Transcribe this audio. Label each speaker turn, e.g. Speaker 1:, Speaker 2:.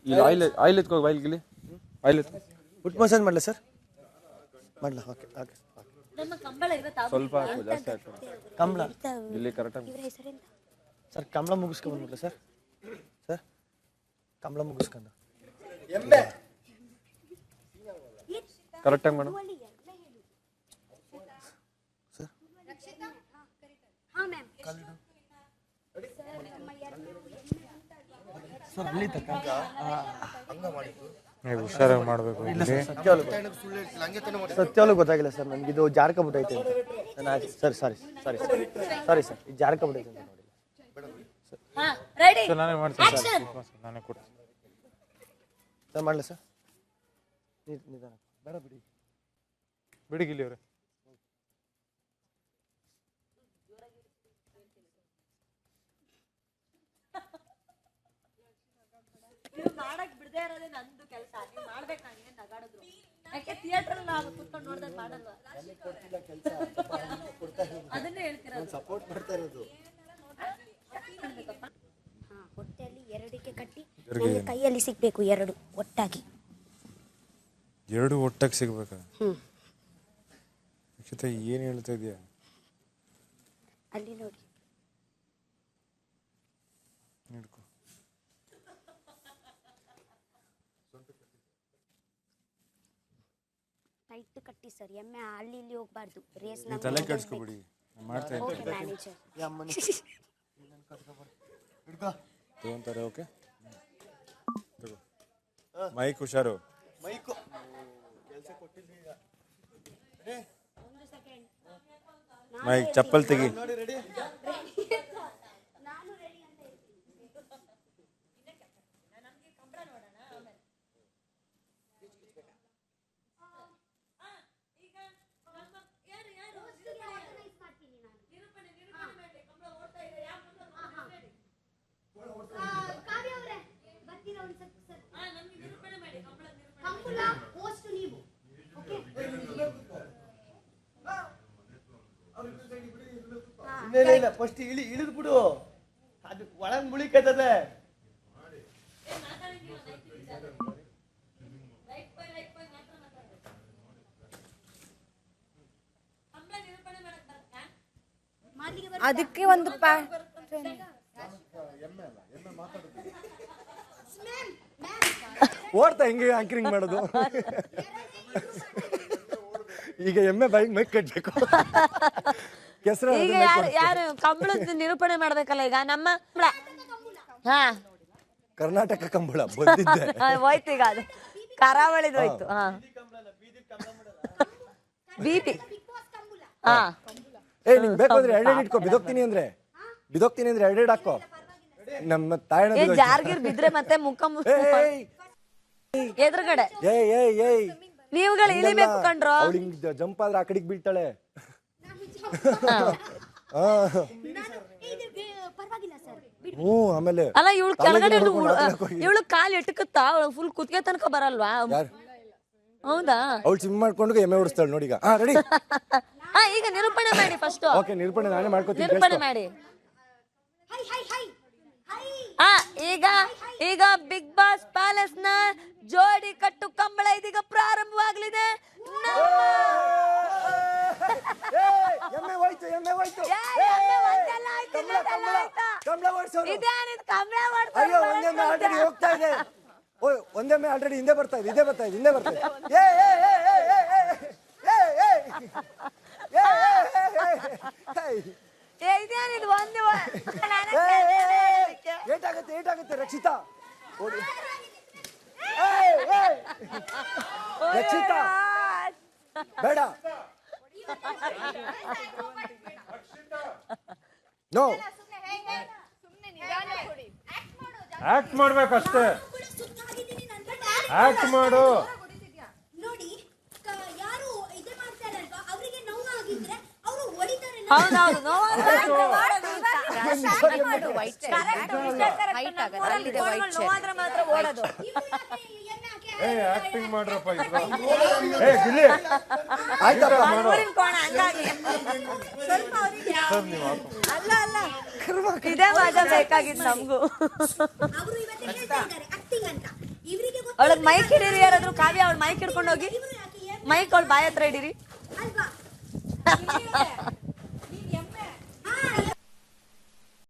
Speaker 1: ಇಲ್ಲಿ ಆಯಿಲ್ ಎತ್ಕೋ ಬಾಯಿಲ್ಗಿಲ್ಲಿ ಆಯಿಲ್ ಎತ್ಕೋ
Speaker 2: ಫುಟ್ ಮಸಾಜ್ ಮಾಡಲ ಸರ್ ಮಾಡಲ ಓಕೆ ಓಕೆ
Speaker 1: ಸ್ವಲ್ಪ ಹಾಕು ಜಾಸ್ತಿ ಹಾಕು
Speaker 2: ಕಂಬಳ
Speaker 1: ಇಲ್ಲಿ ಕರೆಕ್ಟಾಗಿ
Speaker 2: ಸರ್ ಕಂಬಳ ಮುಗಿಸ್ಕೊಂಡು ಬಂದ್ಬಿಡ್ಲ ಸರ್ ಸರ್ ಕಂಬಳ ಮುಗಿಸ್ಕೊಂಡು
Speaker 1: ಕರೆಕ್ಟಾಗಿ ಮಾಡು
Speaker 2: ಸರ್ ಸರ್ ಅಲ್ಲಿ ತಕ್ಕ
Speaker 1: ಹುಷಾರಾಗಿ ಮಾಡಬೇಕು
Speaker 2: ಸತ್ಯವಾಗ್ಲೂ ಗೊತ್ತಾಗಿಲ್ಲ ಸರ್ ನನಗೆ ಇದು ಜಾರ್ಕೊಬಿಟ್ಟೈತೆ ಅಂತ ಸರಿ ಸಾರಿ ಸಾರಿ ಸಾರಿ ಸರ್ ಇದು ಜಾರ್ಕೊಬಿಟ್ಟೈತೆ ಅಂತ ನೋಡಿ
Speaker 1: ನಾನೇ ಮಾಡ್ತೀನಿ ನಾನೇ ಕೊಡ್ತೀನಿ
Speaker 2: ಸರ್ ಮಾಡಲ ಸರ್ ನಿಧಾನ ಬೇಡ ಬಿಡಿ
Speaker 1: ಬಿಡಿಗಿಲ್ಲಿ ಅವ್ರೆ
Speaker 3: ಮಾಡಕ್ ಬಿಡದೇ ಇರೋದೇ ನಂದು ಕೆಲಸ ನೀವು ಮಾಡ್ಬೇಕು ನಾನು ನಗಾಡಿದ್ರು ಯಾಕೆ ಥಿಯೇಟರ್ ನಾವು ಕೂತ್ಕೊಂಡು ನೋಡ್ದಾಗ ಮಾಡಲ್ವಾ ಅದನ್ನೇ ಹೇಳ್ತಿರೋದು
Speaker 2: ಸಪೋರ್ಟ್ ಮಾಡ್ತಾ ಇರೋದು
Speaker 4: ಹೊಟ್ಟೆಯಲ್ಲಿ ಎರಡಕ್ಕೆ ಕಟ್ಟಿ ನನ್ನ ಕೈಯಲ್ಲಿ ಸಿಗ್ಬೇಕು ಎರಡು ಒಟ್ಟಾಗಿ
Speaker 1: ಎರಡು ಒಟ್ಟಾಗಿ ಸಿಗ್ಬೇಕಾ ಅಕ್ಷತಾ ಏನು ಹೇಳ್ತಾ ಇದೀಯಾ
Speaker 4: ಅಲ್ಲಿ ನೋಡಿ
Speaker 1: ಹಿಡ್ಕೊ
Speaker 4: ಟೈಟ್ ಕಟ್ಟಿ ಸರ್ ಎಮ್ಮೆ ಅಲ್ಲಿ ಇಲ್ಲಿ ಹೋಗ್ಬಾರ್ದು ರೇಸ್
Speaker 1: ತಲೆ ಕೆಡಿಸ್ಕೊಬಿಡಿ ಮಾಡ್ತಾ ಇದ್ದೀನಿ
Speaker 4: ಮ್ಯಾನೇಜರ್
Speaker 1: ತಗೊಂತಾರೆ ಓಕೆ ತಗೋ ಮೈಕ್ ಹುಷಾರು
Speaker 2: ಮೈಕು
Speaker 1: ಮೈಕ್ ಚಪ್ಪಲ್ ತೆಗಿ
Speaker 2: ನೋಡಿ ರೆಡಿ ಇಲ್ಲ ಫಸ್ಟ್ ಇಳಿದು ಬಿಡು ಅದು ಒಳಗ್ ಮುಳಿಕತ್ತದೆ
Speaker 3: ಅದಕ್ಕೆ ಒಂದು
Speaker 2: ಓಡ್ತಾ ಹೆಂಗೆ ಆಂಕರಿಂಗ್ ಮಾಡೋದು ಈಗ ಎಮ್ಮೆ ಬೈಕ್ ಮೈಕ್ ಕಟ್ಬೇಕು
Speaker 3: ಈಗ ಯಾರು ಕಂಬಳದ ನಿರೂಪಣೆ ಮಾಡ್ಬೇಕಲ್ಲ ಈಗ ನಮ್ಮ ಹಾ
Speaker 2: ಕರ್ನಾಟಕ ಕಂಬಳ ಬಂದಿದ್ದೆ
Speaker 3: ಹೋಯ್ತು ಈಗ ಅದು ಕರಾವಳಿದು ಹೋಯ್ತು ಹಾ ಬಿಪಿ ಹಾ
Speaker 2: ನಿಂಗೆ ಬೇಕಾದ್ರೆ ಎರಡೆರಡು ಇಟ್ಕೋ ಬಿದೋಗ್ತೀನಿ ಅಂದ್ರೆ ಎರಡೆರಡು ಹಾಕೋ ನಮ್ಮ ತಾಯಣ್ಣ
Speaker 3: ಜಾರ್ಗಿರ್ ಬಿದ್ರೆ ಮತ್ತೆ ಮುಖ ಎದುರುಗಡೆ ನೀವುಗಳು ಇಳಿಬೇಕು ಕಂಡ್ರು
Speaker 2: ಅವಳಿಂಗ್ ಜಂಪ್ ಆದ್ರೆ ಆ ಕಡೆಗೆ ಬೀಳ್ತಾಳೆ ಹ್ಞೂ ಆಮೇಲೆ
Speaker 3: ಅಲ್ಲ ಇವಳು ಕೆಳಗಡೆ ಇವಳು ಕಾಲ್ ಎಟಕತ್ತಾ ಫುಲ್ ಕುತ್ತಿಗೆ ತನಕ ಬರಲ್ವಾ ಹೌದಾ
Speaker 2: ಅವಳು ಸ್ವಿಮ್ ಮಾಡ್ಕೊಂಡು ಎಮ್ಮೆ ಓಡಿಸ್ತಾಳೆ ನೋಡಿ ಈಗ ರೆಡಿ
Speaker 3: ಹಾ ಈಗ ನಿರೂಪಣೆ ಮಾಡಿ ಫಸ್ಟ್
Speaker 2: ಓಕೆ ನಿರೂಪಣೆ ನಾನೇ ಮಾಡ್ಕೊತೀನಿ
Speaker 3: ನಿರೂಪಣೆ ಮಾಡಿ ಈಗ ಬಿಗ್ ಬಾಸ್ ಪ್ಯಾಲೇಸ್ ನ ಜೋಡಿ ಕಟ್ಟು ಕಂಬಳ ಇದೀಗ ಪ್ರಾರಂಭವಾಗಲಿದೆ
Speaker 2: ಹೋಗ್ತಾ ಇದೆ ಒಂದೆಮ್ಮೆ ಆಲ್ರೆಡಿ ಹಿಂದೆ ಬರ್ತಾ ಇದೆ ಏಟಾಗುತ್ತೆ ರಕ್ಷಿತಾ ರಕ್ಷಿತಾ ಬೇಡ ನೋ
Speaker 1: ಆಕ್ಟ್ ಮಾಡ್ಬೇಕಷ್ಟೇ ಆಕ್ಟ್ ಮಾಡು
Speaker 4: ನೋಡಿ ಯಾರು ಇದೆ ಮಾಡ್ತಾರಲ್ವಾ ಅವರಿಗೆ ನೋವಾಗಿದ್ರೆ ಅವರು ಹೊಡಿತಾರೆ
Speaker 1: ಆಕ್ಟಿಂಗ್ ಮಾಡ್ರಪ್ಪ
Speaker 3: ಇದೇ ಮಜಾ ಬೇಕಾಗಿತ್ತು ನಮಗೂ.
Speaker 4: ಅವರು ಇವತ್ತು ಹೇಳ್ತಾ ಇದ್ದಾರೆ ಆಕ್ಟಿಂಗ್ ಅಂತ.
Speaker 3: ಅವಳಗ್ ಮೈಕ್ ಹಿಡೀರಿ ಯಾರಾದ್ರೂ. ಕಾವ್ಯ ಅವಳ ಮೈಕ್ ಹಿಡ್ಕೊಂಡು ಹೋಗಿ, ಮೈಕ್ ಅವಳ ಬಾಯಿ ಹತ್ರ ಹಿಡೀರಿ.